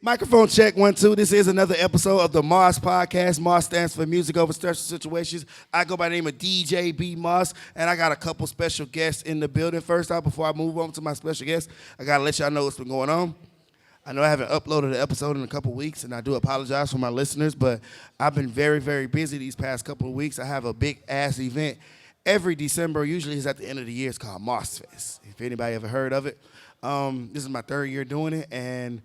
Microphone check, 1, 2. This is another episode of the Moss Podcast. Moss stands for Music Over Stressful Situations. I go by the name of DJ B Moss, and I got a couple special guests in the building. First off, before I move on to my special guest, I got to let y'all know what's been going on. I know I haven't uploaded an episode in a couple weeks, and I do apologize for my listeners, but I've been very, very busy these past couple of weeks. I have a big-ass event every December. Usually it's at the end of the year. It's called Moss Fest, if anybody ever heard of it. This is my third year doing it, and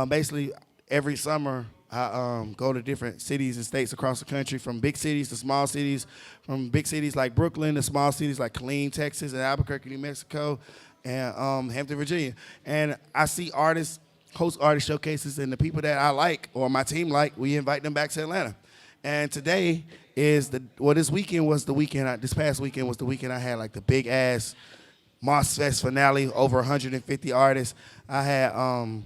basically, every summer, I go to different cities and states across the country, from big cities to small cities, from big cities like Brooklyn to small cities like Killeen, Texas, and Albuquerque, New Mexico, and Hampton, Virginia. And I see artists, host artist showcases, and the people that I like or my team like, we invite them back to Atlanta. And today is this weekend was the weekend, this past weekend was the weekend I had like the big ass Moss Fest finale, over 150 artists. I had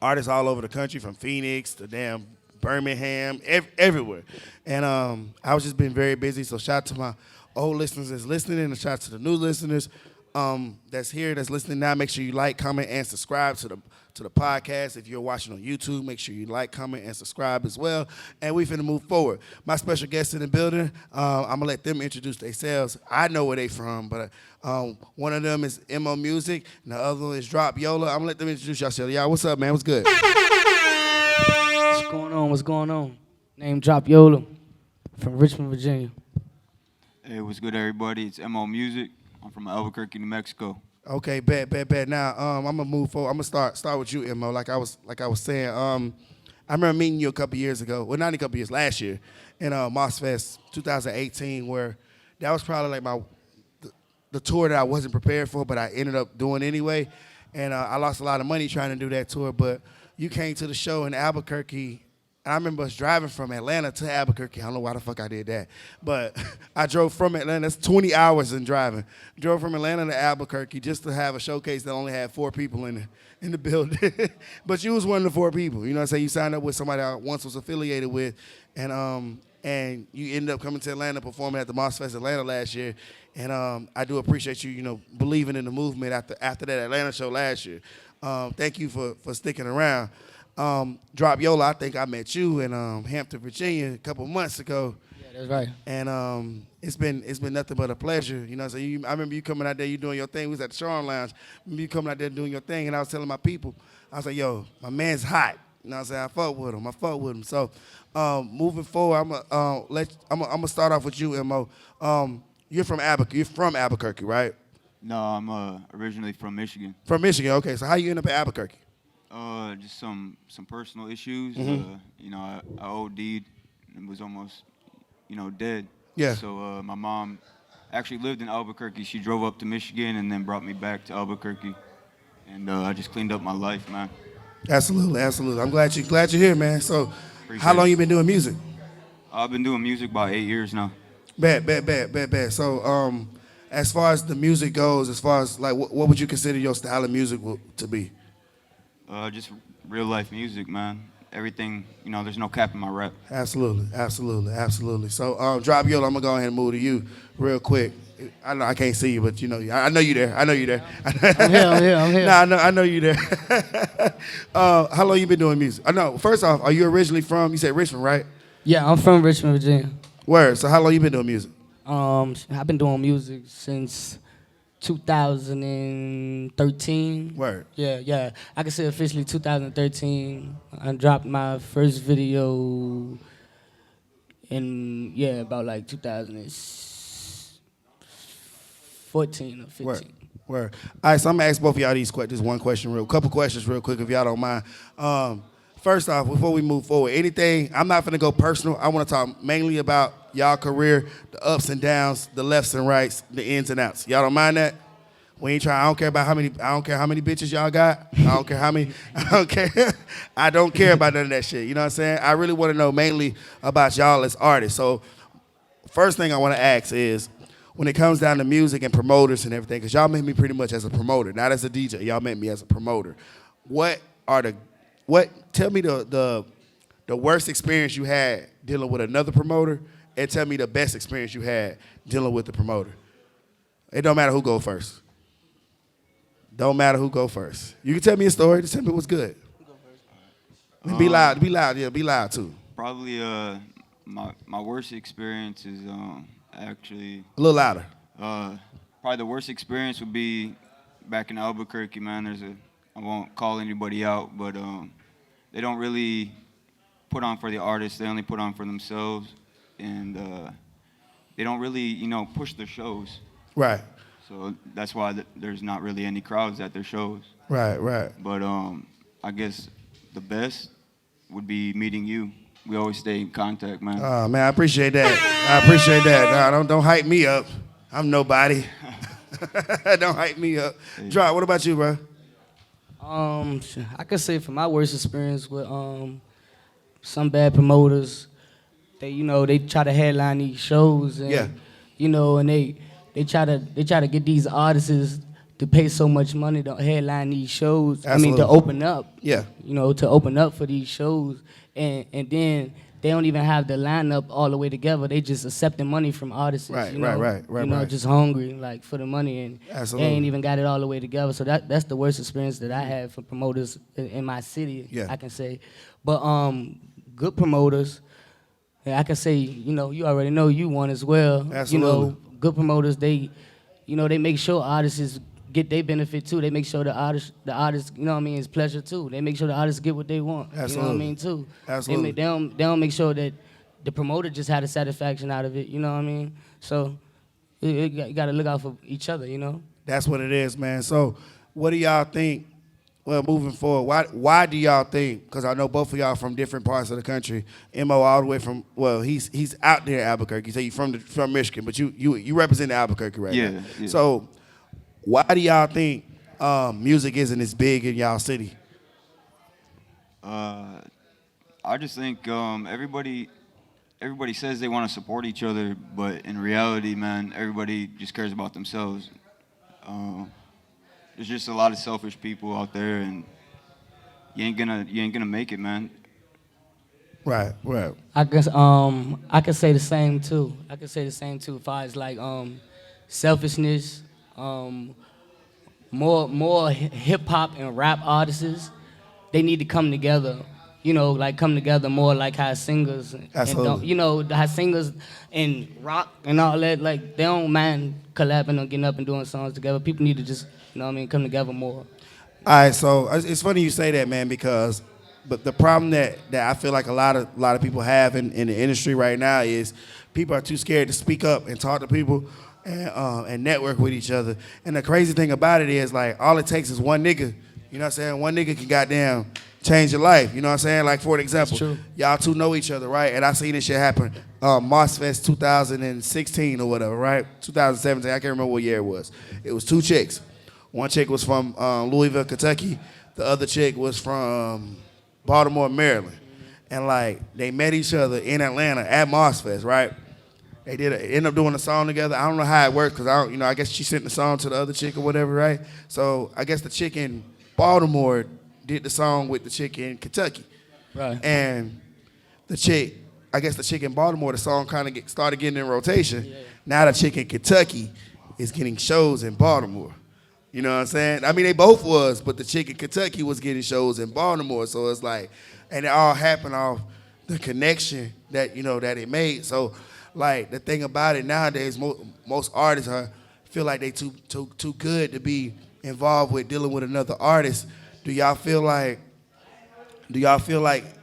artists all over the country, from Phoenix to damn Birmingham, everywhere. And I was just been very busy, so shout out to my old listeners that's listening, and a shout out to the new listeners that's here, that's listening now. Make sure you like, comment, and subscribe to the podcast. If you're watching on YouTube, make sure you like, comment, and subscribe as well. And we finna move forward. My special guests in the building, I'm gonna let them introduce themselves. I know where they from, but one of them is MO Music, and the other one is Drop Yola. I'm gonna let them introduce yourselves. Y'all, what's up, man? What's good? What's going on? What's going on? Name Drop Yola from Richmond, Virginia. Hey, what's good, everybody? It's MO Music. I'm from Albuquerque, New Mexico. Okay, bet. Now, I'm gonna move forward. I'm gonna start with you, Mo. Like I was saying, I remember meeting you a couple years ago. Well, not a couple years, last year, in Moss Fest 2018, where that was probably like the tour that I wasn't prepared for, but I ended up doing anyway. And I lost a lot of money trying to do that tour, but you came to the show in Albuquerque. And I remember us driving from Atlanta to Albuquerque. I don't know why the fuck I did that. But I drove from Atlanta. That's 20 hours in driving. Drove from Atlanta to Albuquerque just to have a showcase that only had 4 people in the building. But you was one of the 4 people. You know what I'm saying? You signed up with somebody I once was affiliated with. And you ended up coming to Atlanta, performing at the Moss Fest Atlanta last year. And I do appreciate you, believing in the movement after that Atlanta show last year. Thank you for sticking around. Drop Yola, I think I met you in Hampton, Virginia a couple months ago. Yeah, that's right. And it's been nothing but a pleasure. You know what I'm saying? I remember you coming out there, you doing your thing. We was at the Charm Lounge. I remember you coming out there doing your thing, and I was telling my people, I was like, yo, my man's hot. You know what I'm saying? I fuck with him. So moving forward, I'm gonna start off with you, Mo. You're from Albuquerque, right? No, I'm originally from Michigan. From Michigan, okay. So how you end up at Albuquerque? Just some personal issues. Mm-hmm. I OD'd and was almost, dead. Yeah. So my mom actually lived in Albuquerque. She drove up to Michigan and then brought me back to Albuquerque, and I just cleaned up my life, man. Absolutely. I'm glad you're here, man. So, how long you been doing music? I've been doing music about 8 years now. Bet. So, as far as the music goes, as far as like, what would you consider your style of music to be? Just real life music, man. Everything, there's no cap in my rap. Absolutely. So, Drop Yola, I'm gonna go ahead and move to you real quick. I know I can't see you, but I know you there. I'm here. Nah, I know you there. How long you been doing music? I know. First off, are you originally from? You said Richmond, right? Yeah, I'm from Richmond, Virginia. Word. So, how long you been doing music? I've been doing music since 2013. Word. Yeah. I can say officially 2013. I dropped my first video in about like 2014 or 15. Word. All right, so I'm gonna ask both of y'all this one question, couple questions real quick, if y'all don't mind. First off, before we move forward, I'm not gonna go personal. I wanna talk mainly about y'all career, the ups and downs, the lefts and rights, the ins and outs. Y'all don't mind that? We ain't trying. I don't care how many bitches y'all got. I don't care how many. I don't care. I don't care about none of that shit. You know what I'm saying? I really want to know mainly about y'all as artists. So, first thing I want to ask is, when it comes down to music and promoters and everything, because y'all met me pretty much as a promoter, not as a DJ. Y'all met me as a promoter. Tell me the worst experience you had dealing with another promoter, and tell me the best experience you had dealing with the promoter. It don't matter who go first. Don't matter who go first. You can tell me a story. Just tell me what's good. And be loud, yeah, be loud too. Probably my worst experience is actually A little louder. probably the worst experience would be back in Albuquerque, man. I won't call anybody out, but they don't really put on for the artists. They only put on for themselves, and they don't really, push their shows. Right, So that's why there's not really any crowds at their shows. right. But I guess the best would be meeting you. We always stay in contact, man. Man, I appreciate that. Nah, don't hype me up. I'm nobody. Don't hype me up. Drop. What about you, bro? I could say for my worst experience with some bad promoters, they try to headline these shows and Yeah. and they try to get these artists to pay so much money to headline these shows. I mean, to Absolutely. open up. Yeah. To open up for these shows, and then they don't even have the lineup all the way together. They just accepting money from artists. Right, you know? right. Just hungry like for the money, and Absolutely. they ain't even got it all the way together. So that's the worst experience that I had for promoters in my city. Yeah. I can say, but good promoters. Yeah, I can say, you already know you one as well. Absolutely. Good promoters, they make sure artists get their benefit too. They make sure the artists, is pleasure too. They make sure the artists get what they want. Absolutely. Too. Absolutely. They don't make sure that the promoter just had a satisfaction out of it. You know what I mean? So you got to look out for each other. That's what it is, man. So, what do y'all think? Well, moving forward, why do y'all think? Because I know both of y'all from different parts of the country. Mo all the way from he's out there in Albuquerque. So you from Michigan, but you represent Albuquerque right now. Yeah. So, why do y'all think music isn't as big in y'all city? I just think everybody says they want to support each other, but in reality, man, everybody just cares about themselves. There's just a lot of selfish people out there, and you ain't gonna make it, man. Right. I guess I could say the same too. As far as like selfishness, more hip hop and rap artists, they need to come together. Come together more like how singers Absolutely. how singers and rock and all that, like they don't mind collabing or getting up and doing songs together. People need to just come together more. All right, so it's funny you say that, man, because but the problem that I feel like a lot of people have in the industry right now is people are too scared to speak up and talk to people and network with each other. And the crazy thing about it is, like, all it takes is one nigga. You know what I'm saying? One nigga can goddamn change your life. You know what I'm saying? Like, for an example, true. y'all two know each other, right? And I seen this shit happen Moss Fest 2016 or whatever, right? 2017, I can't remember what year it was. It was two chicks. One chick was from Louisville, Kentucky. The other chick was from Baltimore, Maryland. And, like, they met each other in Atlanta at Moss Fest, right? They end up doing a song together. I don't know how it worked because I guess she sent the song to the other chick or whatever, right? So I guess the chick in Baltimore did the song with the chick in Kentucky. Right. And the chick in Baltimore, the song kind of started getting in rotation. Yeah. Now the chick in Kentucky is getting shows in Baltimore. You know what I'm saying? I mean, they both was, but the chick in Kentucky was getting shows in Baltimore. So it's like, and it all happened off the connection that, that it made. So, like, the thing about it nowadays, most artists feel like they too good to be involved with dealing with another artist. Do y'all feel like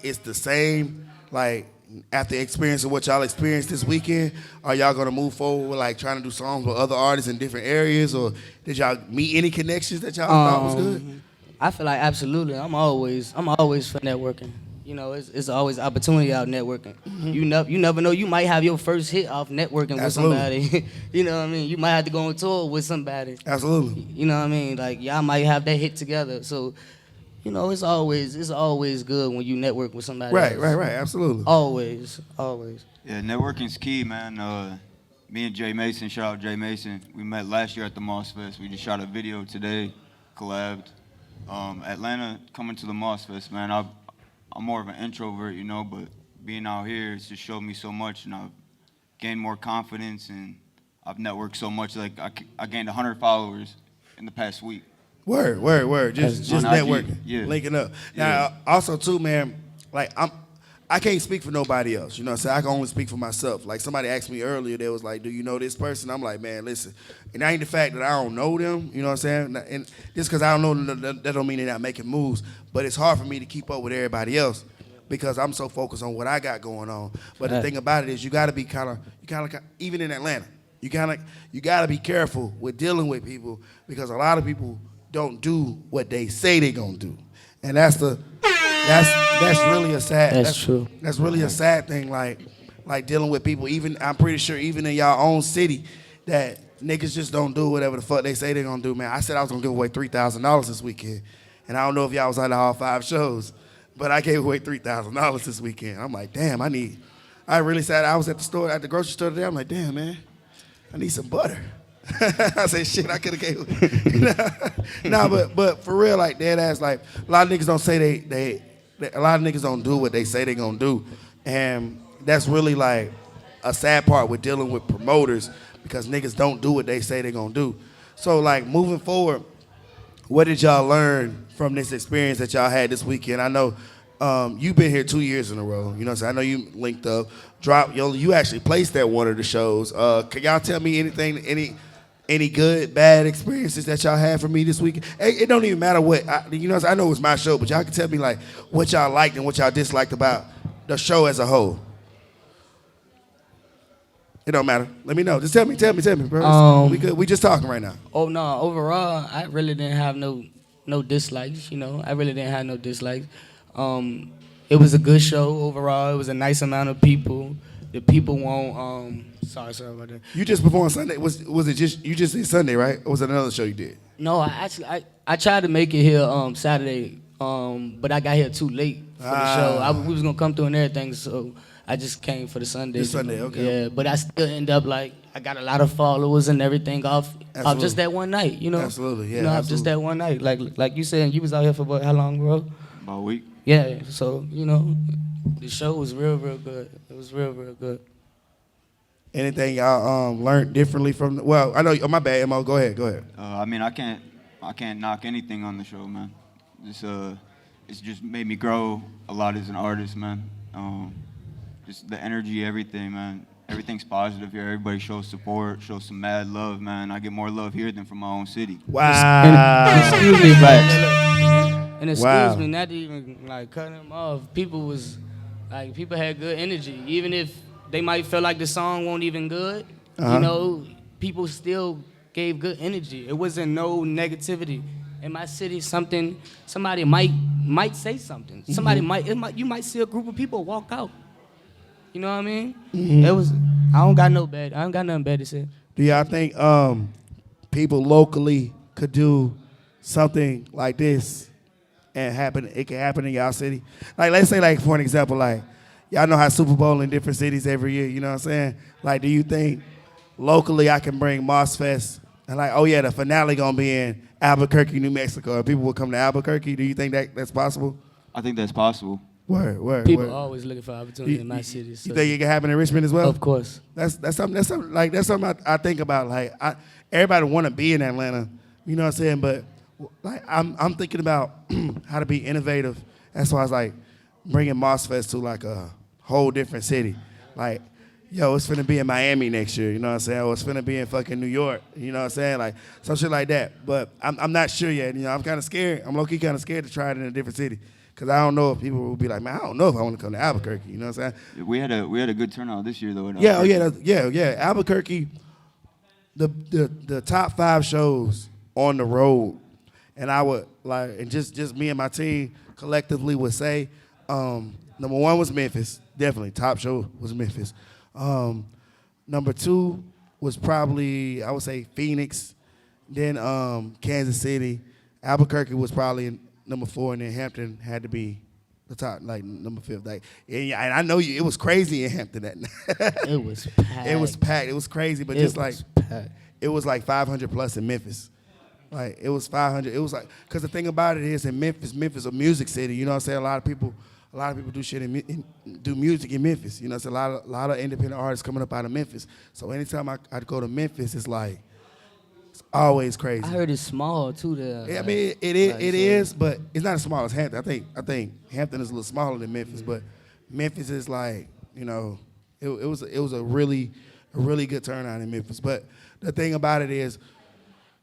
it's the same, like, after experiencing what y'all experienced this weekend? Are y'all gonna move forward with, like, trying to do songs with other artists in different areas, or did y'all meet any connections that y'all thought was good? I feel like absolutely. I'm always for networking. It's always opportunity out networking. Mm-hmm. You never know. You might have your first hit off networking Absolutely. with somebody. You know what I mean? You might have to go on tour with somebody. Absolutely. You know what I mean? Like, y'all might have that hit together. So, it's always good when you network with somebody else. Right. Absolutely. Always. Yeah, networking's key, man. Me and Jay Mason, shout out Jay Mason. We met last year at the Moss Fest. We just shot a video today, collabed. Atlanta, coming to the Moss Fest, man. I'm more of an introvert, but being out here, it's just showed me so much, and I've gained more confidence, and I've networked so much. Like, I gained 100 followers in the past week. Word. Just On IG, networking, yeah. linking up. Yeah. Now, also too, man, like I can't speak for nobody else. You know what I'm saying? I can only speak for myself. Like somebody asked me earlier, they was like, do you know this person? I'm like, man, listen. And that ain't the fact that I don't know them, you know what I'm saying? And just because I don't know them, that don't mean they're not making moves. But it's hard for me to keep up with everybody else because I'm so focused on what I got going on. But the thing about it is you gotta be even in Atlanta, you gotta be careful with dealing with people because a lot of people don't do what they say they gonna do. And that's really a sad. That's true. That's really a sad thing. Like dealing with people. Even I'm pretty sure even in y'all own city, that niggas just don't do whatever the fuck they say they gonna do. Man, I said I was gonna give away $3,000 this weekend, and I don't know if y'all was at all 5 shows, but I gave away $3,000 this weekend. I'm like, damn, I really said I was at the grocery store today. I'm like, damn, man, I need some butter. I said, shit, I could have gave. Nah, but for real, like dead ass, like a lot of niggas don't say a lot of niggas don't do what they say they gonna do, and that's really like a sad part with dealing with promoters because niggas don't do what they say they gonna do. So like moving forward, what did y'all learn from this experience that y'all had this weekend? I know you've been here 2 years in a row. You know what I'm saying? I know you linked up, Yola, you actually placed at one of the shows. Can y'all tell me any good, bad experiences that y'all had for me this weekend? It don't even matter what, you know, I know it's my show, but y'all can tell me like what y'all liked and what y'all disliked about the show as a whole. It don't matter. Let me know. Just tell me, bro. We just talking right now. Oh no, overall, I really didn't have no dislikes. You know, I really didn't have no dislikes. It was a good show overall. It was a nice amount of people. The people won't. Sorry about that. You just performed Sunday. Was it just you just did Sunday, right? Or was it another show you did? No, I tried to make it here Saturday, but I got here too late for the show. We was gonna come through and everything, so I just came for the Sunday. This Sunday, okay. Yeah, but I still end up like I got a lot of followers and everything off just that one night, you know. Absolutely, yeah. You know, absolutely. just that one night. Like you said, you was out here for how long, bro? About a week. Yeah, so you know, the show was real good. It was real good. Anything y'all learned differently from? Well, I know. Oh, my bad, Mo. Go ahead. I mean, I can't knock anything on the show, man. It's just made me grow a lot as an artist, man. Just the energy, everything, man. Everything's positive here. Everybody shows support, shows some mad love, man. I get more love here than from my own city. Wow. And excuse me, and excuse Wow. me, not to even like cut him off. People had good energy, even if they might feel like the song won't even good. You know, people still gave good energy. It wasn't no negativity. In my city, somebody might say something. You might see a group of people walk out. You know what I mean? I don't got nothing bad to say. Do y'all think people locally could do something like this and it can happen in y'all city? Like, let's say, like, for an example, like, y'all know how Super Bowl in different cities every year, you know what I'm saying? Like, do you think locally I can bring Moss Fest and like, oh yeah, the finale gonna be in Albuquerque, New Mexico, and people will come to Albuquerque? Do you think that's possible? I think that's possible. Word. People word. are always looking for opportunity in my city. So. You think it can happen in Richmond as well? Of course. That's something I think about. Like, everybody want to be in Atlanta, you know what I'm saying? But like, I'm thinking about how to be innovative. That's why I was like bringing Moss Fest to like a whole different city. Like, yo, it's finna be in Miami next year, you know what I'm saying? Or it's finna be in fucking New York, you know what I'm saying? Like, some shit like that. But I'm not sure yet. You know, I'm kind of scared. I'm low-key kind of scared to try it in a different city. Because I don't know if people will be like, man, I don't know if I want to come to Albuquerque, you know what I'm saying? We had a good turnout this year, though. Yeah. Albuquerque, the top 5 shows on the road, and I would, like, and just me and my team collectively would say, number 1 was Memphis, definitely. Top show was Memphis. Number 2 was probably, I would say, Phoenix, then Kansas City. Albuquerque was probably number 4, and then Hampton had to be the top, like number 5. Like, and I know it was crazy in Hampton that night. It was packed. It was packed. It was crazy, but it was like 500 plus in Memphis. Like, it was 500. It was like, because the thing about it is in Memphis a music city. You know what I'm saying? A lot of people do shit do music in Memphis. You know, it's a lot of independent artists coming up out of Memphis. So anytime I'd go to Memphis, it's like It's always crazy. I heard it's small too. There. Yeah, I mean, it is, but it's not as small as Hampton. I think Hampton is a little smaller than Memphis, but Memphis is like, you know, it was a really good turnout in Memphis. But the thing about it is,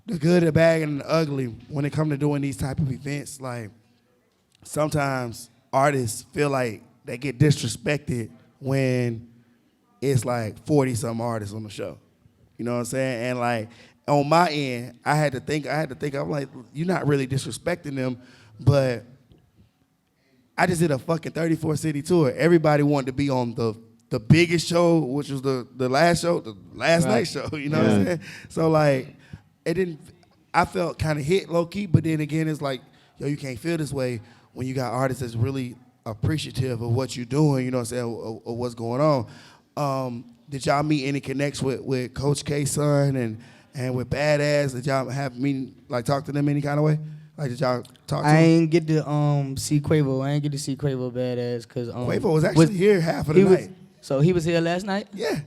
the good, the bad, and the ugly when it comes to doing these type of events, like sometimes artists feel like they get disrespected when it's like 40-some artists on the show. You know what I'm saying? And like on my end, I had to think, I'm like, you're not really disrespecting them, but I just did a fucking 34-city tour. Everybody wanted to be on the biggest show, which was the last show, the last night show, you know what I'm saying? So like, I felt kind of hit low-key, but then again, it's like, yo, you can't feel this way when you got artists that's really appreciative of what you're doing, you know what I'm saying, or what's going on. Did y'all meet any connects with Coach K's son and with Badass? Did y'all have talk to them any kind of way? Like, did y'all talk to I them? ain't get to see Quavo. I ain't get to see Quavo Badass because Quavo was actually here half of the night. So he was here last night? Yeah.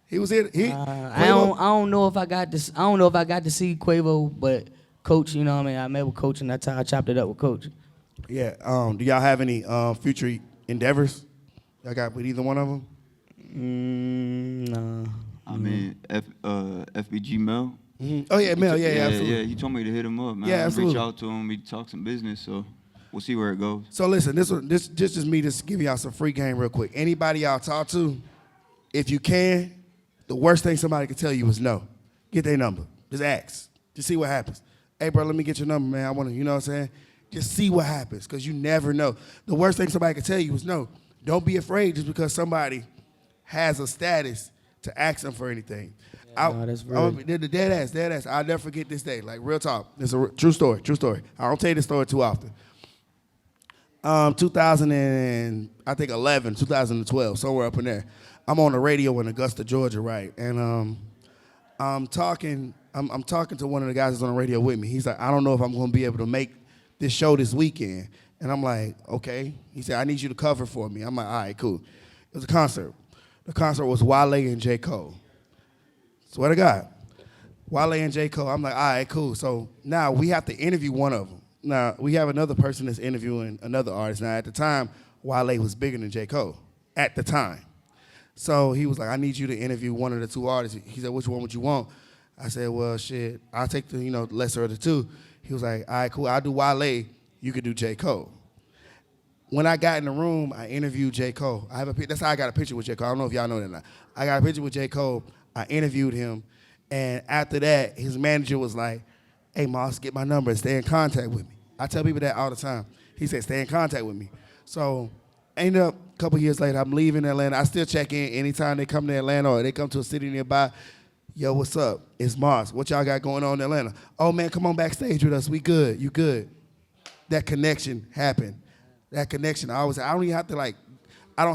He was here. I don't know if I got to. I don't know if I got to see Quavo, but Coach, you know what I mean. I met with Coach, and that's how I chopped it up with Coach. Yeah. Do y'all have any future endeavors? Y'all got with either one of them? No. I mean, FBG Mel. Mm-hmm. Oh yeah, Mel. Yeah, absolutely. Yeah, he told me to hit him up, man. Yeah, absolutely. Reach out to him. We talk some business, so we'll see where it goes. So listen, this is me just giving y'all some free game real quick. Anybody y'all talk to, if you can, the worst thing somebody can tell you is no. Get their number. Just ask. Just see what happens. Hey, bro, let me get your number, man. I want to, you know what I'm saying? Just see what happens, because you never know. The worst thing somebody can tell you is no. Don't be afraid just because somebody has a status to ask them for anything. No, that's real. The dead ass. I'll never forget this day. Like, real talk. It's a true story. I don't tell you this story too often. 2012, somewhere up in there. I'm on the radio in Augusta, Georgia, right? And I'm talking to one of the guys that's on the radio with me. He's like, I don't know if I'm going to be able to make this show this weekend. And I'm like, okay. He said, I need you to cover for me. I'm like, all right, cool. It was a concert. The concert was Wale and J. Cole. Swear to God. Wale and J. Cole. I'm like, all right, cool. So now we have to interview one of them. Now, we have another person that's interviewing another artist. Now, at the time, Wale was bigger than J. Cole. At the time. So he was like, I need you to interview one of the two artists. He said, which one would you want? I said, well, shit, I'll take the lesser of the two. He was like, all right, cool. I'll do Wale. You could do J. Cole. When I got in the room, I interviewed J. Cole. That's how I got a picture with J. Cole. I don't know if y'all know that or not. I got a picture with J. Cole. I interviewed him. And after that, his manager was like, hey, Moss, get my number and stay in contact with me. I tell people that all the time. He said, stay in contact with me. So ended up a couple years later, I'm leaving Atlanta. I still check in anytime they come to Atlanta or they come to a city nearby. Yo, what's up? It's Moss. What y'all got going on in Atlanta? Oh, man, come on backstage with us. We good. You good. That connection happened. That connection. I don't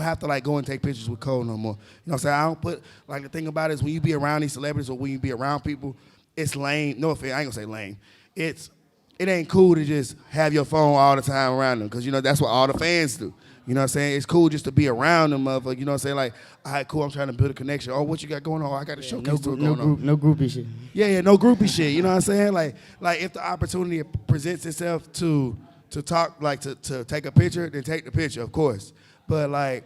have to go and take pictures with Cole no more. You know what I'm saying? I don't put, the thing about it is when you be around these celebrities or when you be around people, it's lame. No offense, I ain't gonna say lame. It ain't cool to just have your phone all the time around them, because, that's what all the fans do. You know what I'm saying? It's cool just to be around them, motherfucker. You know what I'm saying? Like, all right, cool, I'm trying to build a connection. Oh, what you got going on? Oh, I got a showcase going on. No groupie shit. Yeah, no groupie shit. You know what I'm saying? Like if the opportunity presents itself to talk, to take a picture, then take the picture, of course. But,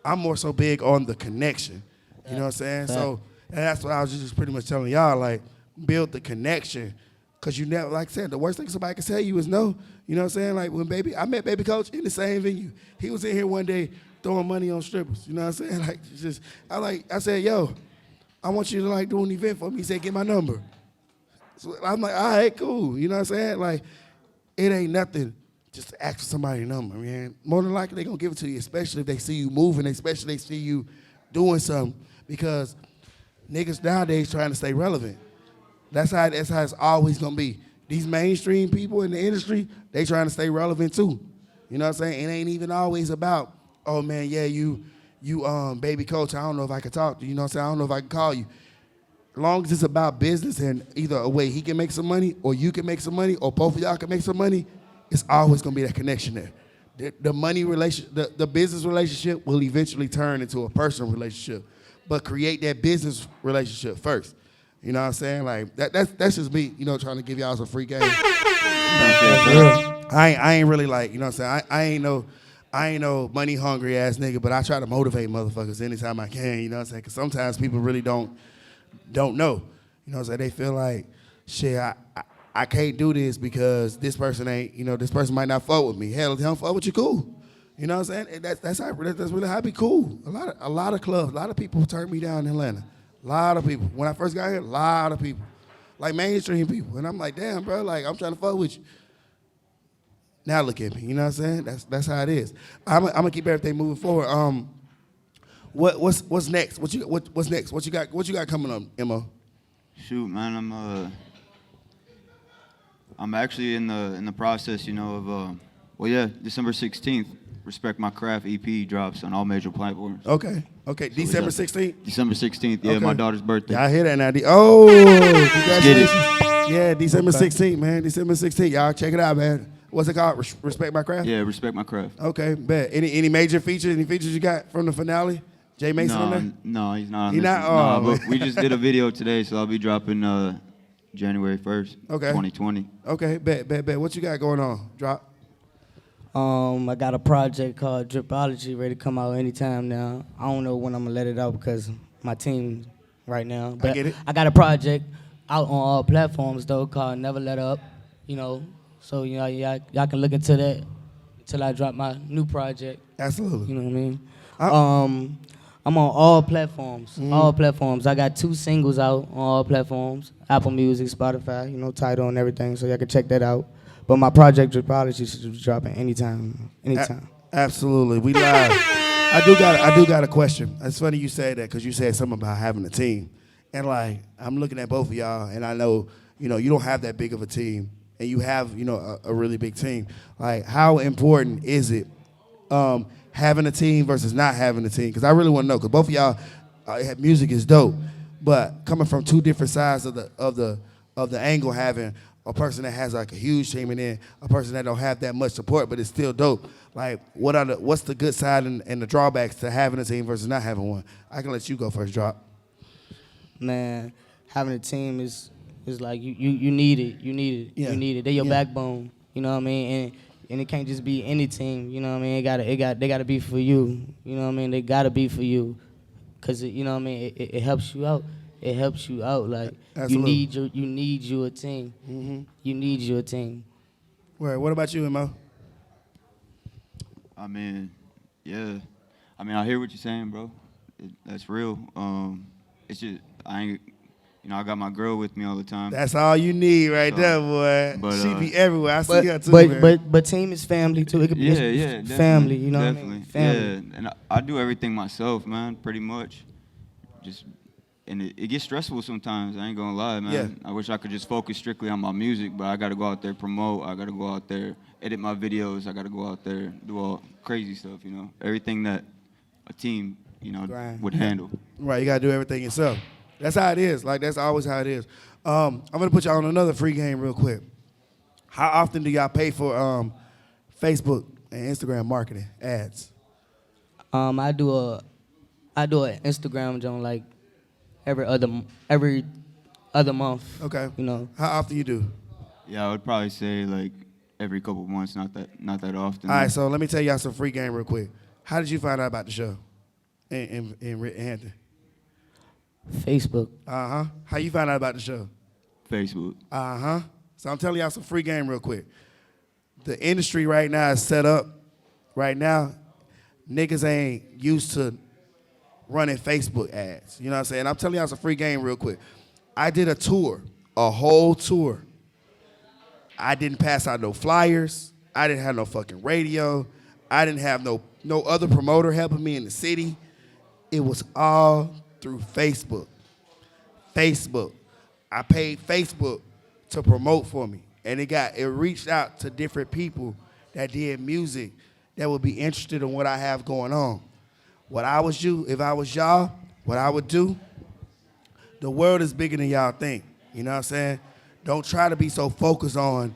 I'm more so big on the connection. You know what I'm saying? So, and that's what I was just pretty much telling y'all, build the connection. Because you never, like I said, the worst thing somebody can tell you is no. You know what I'm saying? I met Baby Coach in the same venue. He was in here one day throwing money on strippers. You know what I'm saying? I said, yo, I want you to do an event for me. He said, get my number. So I'm like, all right, cool. You know what I'm saying? It ain't nothing just to ask for somebody's number, man. More than likely, they're going to give it to you, especially if they see you moving, especially if they see you doing something. Because niggas nowadays trying to stay relevant. That's how it's always going to be. These mainstream people in the industry, they trying to stay relevant too. You know what I'm saying? It ain't even always about, oh, man, yeah, you Baby Coach, I don't know if I can talk to you. You know what I'm saying? I don't know if I can call you. As long as it's about business and either a way he can make some money or you can make some money or both of y'all can make some money, it's always going to be that connection there. The money relationship, the business relationship will eventually turn into a personal relationship. But create that business relationship first. You know what I'm saying? Like that's just me, you know, trying to give y'all some free game. Appreciate I ain't really like, you know what I'm saying? I ain't no money hungry ass nigga, but I try to motivate motherfuckers anytime I can, you know what I'm saying? Because sometimes people really don't know. You know what I'm saying? They feel like, shit, I can't do this because this person ain't, you know, this person might not fuck with me. Hell, if they don't fuck with you, cool. You know what I'm saying? And that's really how I be cool. A lot of clubs, a lot of people turned me down in Atlanta. A lot of people. When I first got here, a lot of people. Like mainstream people. And I'm like, damn, bro, like I'm trying to fuck with you. Now look at me, you know what I'm saying? That's how it is. I'm gonna keep everything moving forward. What's next? What's next? What you got coming up, Emma? Shoot, man, I'm actually in the process, you know, of December 16th, Respect My Craft EP drops on all major platforms. Okay. December 16th? December 16th, yeah, Okay. my daughter's birthday. Y'all hear that now? Congratulations. Yeah, December 16th, man. December 16th. Y'all check it out, man. What's it called? Respect My Craft? Yeah, Respect My Craft. Okay, bet. Any major features? Any features you got from the finale? Jay Mason on there? No, he's not on He this. not? No, Oh. but we just did a video today, so I'll be dropping January 1st, Okay. 2020. Okay, bet. What you got going on? Drop. I got a project called Dripology ready to come out anytime now. I don't know when I'm gonna let it out because my team right now. But get it. I got a project out on all platforms though called Never Let Up. You know, so you know y'all can look into that until I drop my new project. Absolutely. You know what I mean? I'm on all platforms. All platforms. I got 2 singles out on all platforms. Apple Music, Spotify, you know, Tidal and everything, so y'all can check that out. But my project Dripology should be dropping anytime. Absolutely. We live. I do got a question. It's funny you say that because you said something about having a team. And like, I'm looking at both of y'all and I know, you know, you don't have that big of a team and you have, you know, a really big team. Like, how important is it having a team versus not having a team? Because I really want to know, because both of y'all, music is dope, but coming from 2 different sides of the angle, having a person that has like a huge team and then a person that don't have that much support, but it's still dope. Like, what's the good side and the drawbacks to having a team versus not having one? I can let you go first, Drop. Man, having a team is like you need it. You need it. Yeah. You need it. They're your Yeah. backbone. You know what I mean? And it can't just be any team. You know what I mean? They gotta be for you. You know what I mean? They gotta be for you, cause you know what I mean. It helps you out. It helps you out. Like Absolutely. you need your team. Mm-hmm. You need your team. Word. What about you, Mo? I mean, yeah. I mean, I hear what you're saying, bro. That's real. It's just, I ain't, you know, I got my girl with me all the time. That's all you need right So, there, boy. but, She be everywhere. I see her too, man. But team is family too. It could be definitely, family. You know definitely. what I mean? Family. Yeah, and I do everything myself, man, pretty much. And it gets stressful sometimes, I ain't gonna lie, man. Yeah. I wish I could just focus strictly on my music, but I gotta go out there promote, I gotta go out there edit my videos, I gotta go out there do all crazy stuff, you know. Everything that a team, you know, Grind. would handle. Right, you gotta do everything yourself. That's how it is. Like, that's always how it is. I'm gonna put y'all on another free game real quick. How often do y'all pay for Facebook and Instagram marketing ads? I do an Instagram joint like every other month. Okay. You know. How often you do? Yeah, I would probably say like every couple months, not that often. All right, so let me tell y'all some free game real quick. How did you find out about the show in Hampton? Facebook. Uh-huh. How you find out about the show? Facebook. Uh-huh. So I'm telling y'all some free game real quick. The industry right now is set up. Right now, niggas ain't used to running Facebook ads. You know what I'm saying? I'm telling y'all some free game real quick. I did a tour, a whole tour. I didn't pass out no flyers. I didn't have no fucking radio. I didn't have no other promoter helping me in the city. It was all through Facebook. Facebook. I paid Facebook to promote for me. And it reached out to different people that did music that would be interested in what I have going on. If I was y'all, what I would do, the world is bigger than y'all think. You know what I'm saying? Don't try to be so focused on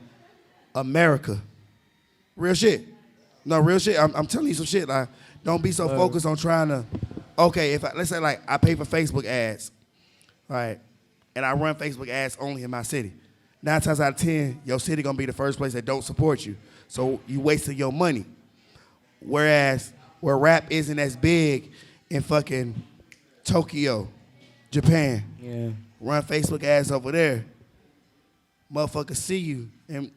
America. Real shit. No, real shit. I'm telling you some shit. Like, don't be so focused on trying to, okay, let's say like I pay for Facebook ads, right? and I run Facebook ads only in my city. 9 times out of 10, your city gonna be the first place that don't support you. So you wasting your money. Whereas where rap isn't as big in fucking Tokyo, Japan, run Facebook ads over there. Motherfuckers see you and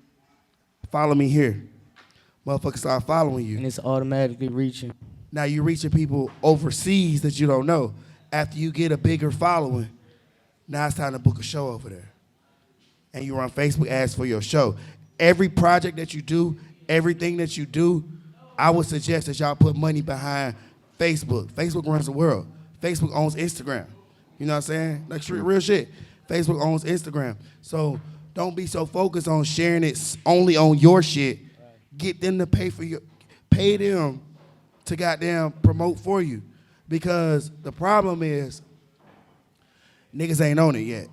follow me here. Motherfuckers start following you. And it's automatically reaching. Now you're reaching people overseas that you don't know. After you get a bigger following, now it's time to book a show over there. And you run Facebook ads for your show. Every project that you do, everything that you do, I would suggest that y'all put money behind Facebook. Facebook runs the world. Facebook owns Instagram. You know what I'm saying? Like real shit. Facebook owns Instagram. So don't be so focused on sharing it only on your shit. Get them to pay them to goddamn promote for you. Because the problem is niggas ain't on it yet.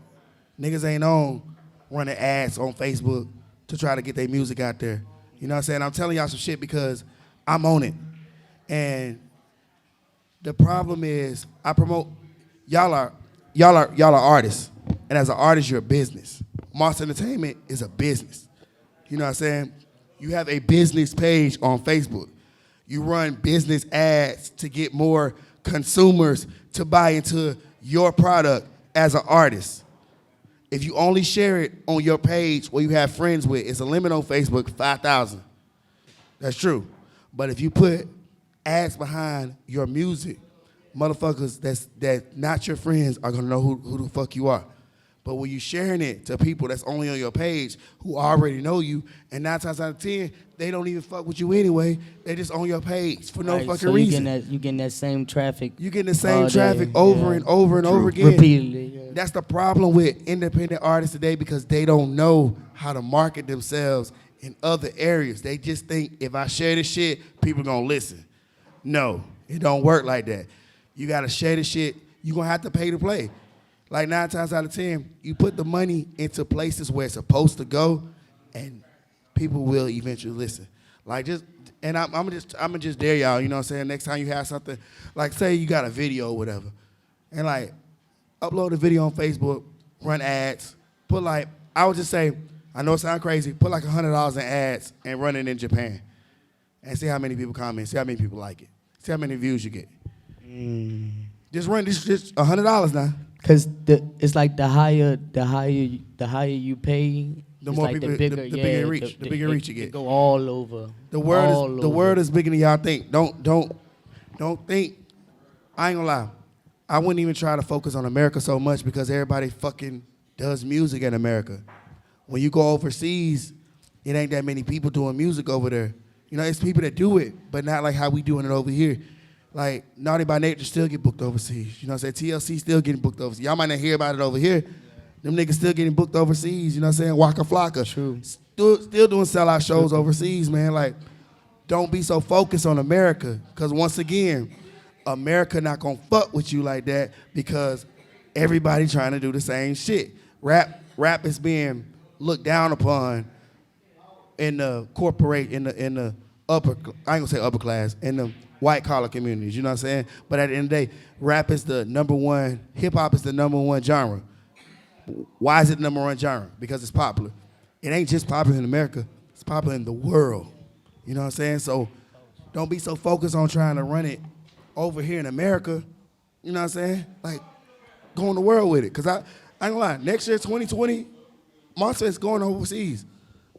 Niggas ain't on running ads on Facebook to try to get their music out there. You know what I'm saying? I'm telling y'all some shit because I'm on it. And the problem is I promote, y'all are artists. And as an artist, you're a business. Moss Entertainment is a business. You know what I'm saying? You have a business page on Facebook. You run business ads to get more consumers to buy into your product as an artist. If you only share it on your page where you have friends with, it's a limit on Facebook, 5,000. That's true. But if you put ads behind your music, motherfuckers that not your friends are gonna know who the fuck you are. But when you're sharing it to people that's only on your page who already know you, and 9 times out of 10, they don't even fuck with you anyway. They just on your page for no fucking reason. You getting that same traffic. You getting the same traffic over and over and over again. Repeatedly. Yeah. That's the problem with independent artists today because they don't know how to market themselves in other areas. They just think if I share this shit, people gonna listen. No, it don't work like that. You gotta share this shit. You gonna have to pay to play. Like 9 times out of 10, you put the money into places where it's supposed to go, and people will eventually listen. Like and I'm just dare y'all. You know what I'm saying? Next time you have something, like say you got a video or whatever, and like upload a video on Facebook, run ads, put like I would just say, I know it sounds crazy, put like $100 in ads and run it in Japan, and see how many people comment, see how many people like it, see how many views you get. Just run this just $100 now. Cause it's like the higher you pay, the more like people, the bigger, the bigger reach, the bigger reach you get. Go all over. The world is bigger than y'all think. Don't think. I ain't gonna lie. I wouldn't even try to focus on America so much because everybody fucking does music in America. When you go overseas, it ain't that many people doing music over there. You know, it's people that do it, but not like how we doing it over here. Like, Naughty by Nature still get booked overseas. You know what I'm saying? TLC still getting booked overseas. Y'all might not hear about it over here. Them niggas still getting booked overseas. You know what I'm saying? Waka Flocka. True. Still doing sellout shows overseas, man. Like, don't be so focused on America. Because once again, America not going to fuck with you like that because everybody trying to do the same shit. Rap is being looked down upon in the in the upper, I ain't gonna say upper class, in the white collar communities, you know what I'm saying? But at the end of the day, rap is the number one, hip hop is the number one genre. Why is it the number one genre? Because it's popular. It ain't just popular in America, it's popular in the world. You know what I'm saying? So don't be so focused on trying to run it over here in America, you know what I'm saying? Like, go in the world with it. Cause I ain't gonna lie, next year, 2020, Monster is going overseas.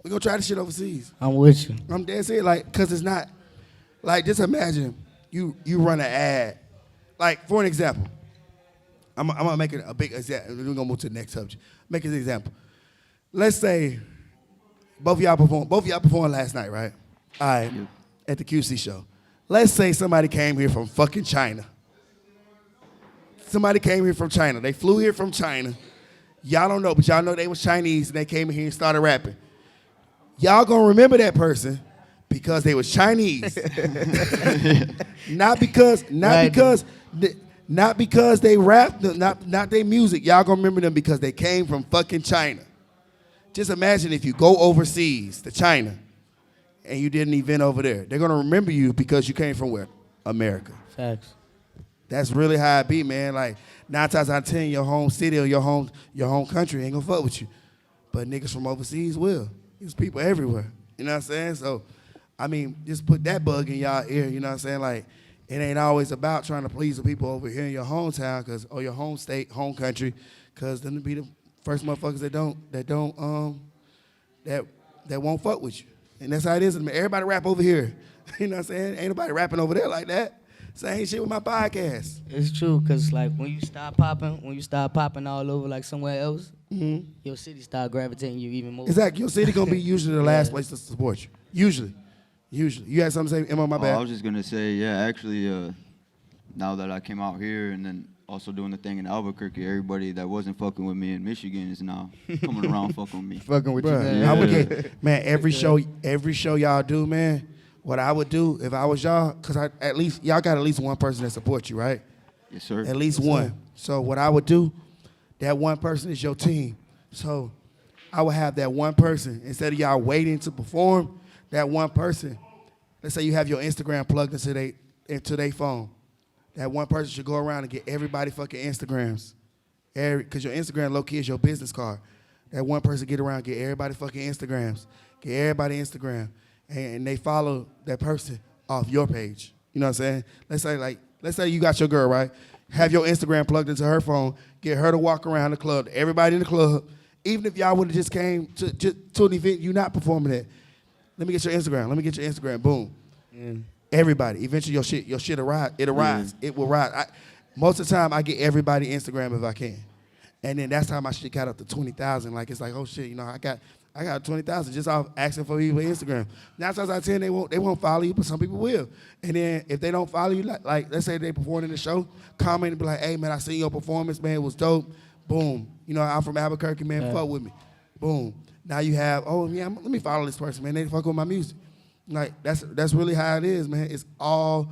We gonna try this shit overseas. I'm with you. I'm dead serious, like, cause it's not, like, just imagine you run an ad. Like, for an example, I'm gonna make it a big example. We're gonna move to the next subject. Make it an example. Let's say both of y'all performed last night, right? All right, at the QC show. Let's say somebody came here from fucking China. Somebody came here from China. They flew here from China. Y'all don't know, but y'all know they was Chinese and they came in here and started rapping. Y'all gonna remember that person because they was Chinese. not because they rap, not their music. Y'all gonna remember them because they came from fucking China. Just imagine if you go overseas to China and you did an event over there. They're gonna remember you because you came from where? America. Facts. That's really how it be, man. Like 9 times out of 10, your home city or your home country ain't gonna fuck with you. But niggas from overseas will. There's people everywhere. You know what I'm saying? So, I mean, just put that bug in y'all ear, you know what I'm saying? Like, it ain't always about trying to please the people over here in your hometown or your home state, home country, because them be the first motherfuckers that won't fuck with you. And that's how it is. Everybody rap over here. You know what I'm saying? Ain't nobody rapping over there like that. Same shit with my podcast. It's true, because like when you start popping all over like somewhere else, your city start gravitating you even more. Exactly. Your city gonna be usually the last place to support you. Usually. You had something to say, Emma, my bad? I was just going to say, yeah, actually, now that I came out here and then also doing the thing in Albuquerque, everybody that wasn't fucking with me in Michigan is now coming around fucking with me. Fucking with Bruh, you. I would get, man, every show y'all do, man, what I would do if I was y'all, because y'all got at least one person that supports you, right? Yes, sir. At least one. So what I would do, that one person is your team. So I would have that one person, instead of y'all waiting to perform, that one person, let's say you have your Instagram plugged into their phone. That one person should go around and get everybody fucking Instagrams. Because your Instagram low-key is your business card. That one person get around, get everybody fucking Instagrams. Get everybody Instagram. And they follow that person off your page. You know what I'm saying? Let's say you got your girl, right? Have your Instagram plugged into her phone. Get her to walk around the club. Everybody in the club. Even if y'all would have just came to an event you're not performing at. Let me get your Instagram. Boom. Everybody. Eventually your shit will rise. It'll rise. It will rise. Most of the time I get everybody Instagram if I can. And then that's how my shit got up to 20,000. Like it's like, oh shit, you know, I got 20,000 just off asking for people Instagram. 9 times out of 10 they won't follow you, but some people will. And then if they don't follow you, like let's say they performed in the show, comment and be like, hey man, I seen your performance, man, it was dope. Boom. You know, I'm from Albuquerque, man, fuck with me. Boom. Now you have, oh yeah, let me follow this person, man. They fuck with my music. Like that's really how it is, man. It's all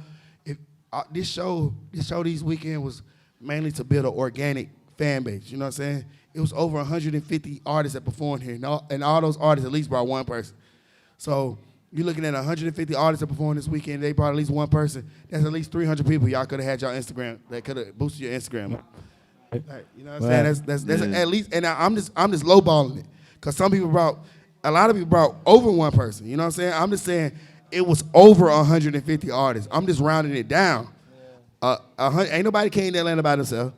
this show these weekend was mainly to build an organic fan base. You know what I'm saying? It was over 150 artists that performed here, and all those artists at least brought one person. So you're looking at 150 artists that performed this weekend. They brought at least one person. That's at least 300 people y'all could have had y'all Instagram that could have boosted your Instagram. Like, you know what I'm saying? That's at least. And I'm just lowballing it. Because a lot of people brought over one person. You know what I'm saying? I'm just saying it was over 150 artists. I'm just rounding it down. Ain't nobody came to Atlanta by themselves.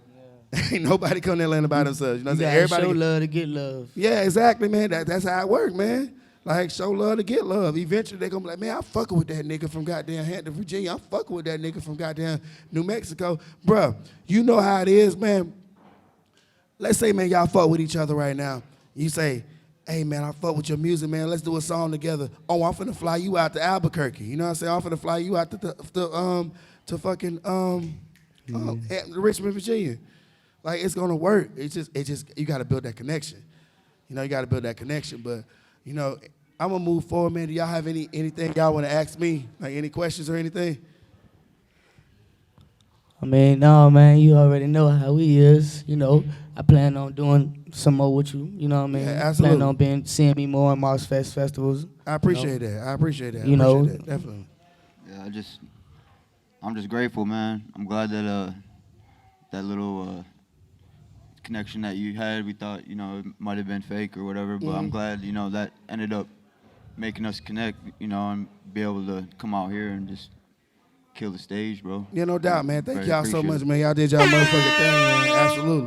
Ain't nobody come to Atlanta by themselves. You know what I'm saying? Everybody show love to get love. Yeah, exactly, man. That's how it works, man. Like, show love to get love. Eventually, they're going to be like, man, I'm fucking with that nigga from goddamn Hampton, Virginia. I'm fucking with that nigga from goddamn New Mexico. Bruh, you know how it is, man. Let's say, man, y'all fuck with each other right now. You say, hey, man, I fuck with your music, man. Let's do a song together. Oh, I'm finna fly you out to Albuquerque. You know what I'm saying? I'm finna fly you out to fucking Richmond, Virginia. Like, it's gonna work. It's just you gotta build that connection. You know, you gotta build that connection. But, you know, I'm gonna move forward, man. Do y'all have anything y'all wanna ask me? Like any questions or anything? I mean, no, man, you already know how he is. You know, I plan on doing some more with you. You know what I mean? Yeah, absolutely. Plan on seeing me more in Mars Fest festivals. I appreciate that. I appreciate that. You know, definitely. Yeah, I'm just grateful, man. I'm glad that that little connection that you had, we thought, you know, it might have been fake or whatever, but I'm glad, you know, that ended up making us connect, you know, and be able to come out here and just kill the stage, bro. Yeah, no doubt, man. Thank Very y'all so appreciate much, it. man. Y'all did y'all motherfucking thing,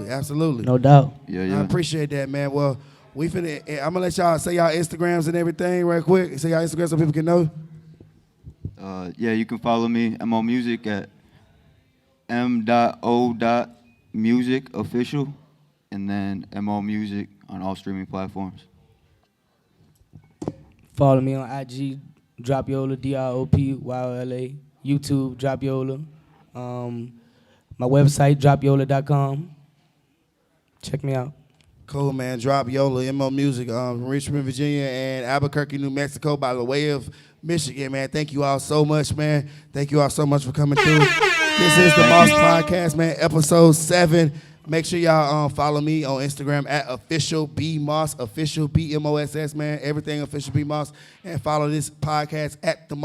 man. Absolutely. No doubt. Yeah. I appreciate that, man. Well, I'm gonna let y'all say y'all Instagrams and everything right quick. Say y'all Instagrams so people can know. Yeah, you can follow me, MO Music, at m.o.music official, and then MO Music on all streaming platforms. Follow me on IG, Drop Yola, DROPYOLA. YouTube, Drop Yola. My website, dropyola.com. Check me out. Cool, man. Drop Yola, MO Music, Richmond, Virginia, and Albuquerque, New Mexico, by the way of Michigan, man. Thank you all so much, man. Thank you all so much for coming through. This is the Moss Podcast, man, episode 7. Make sure y'all follow me on Instagram at official B Moss, official BMOSS, man. Everything official B Moss, and follow this podcast at the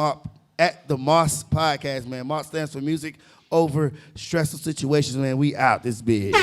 Moss Podcast, man. Moss stands for music over stressful situations, man. We out this big.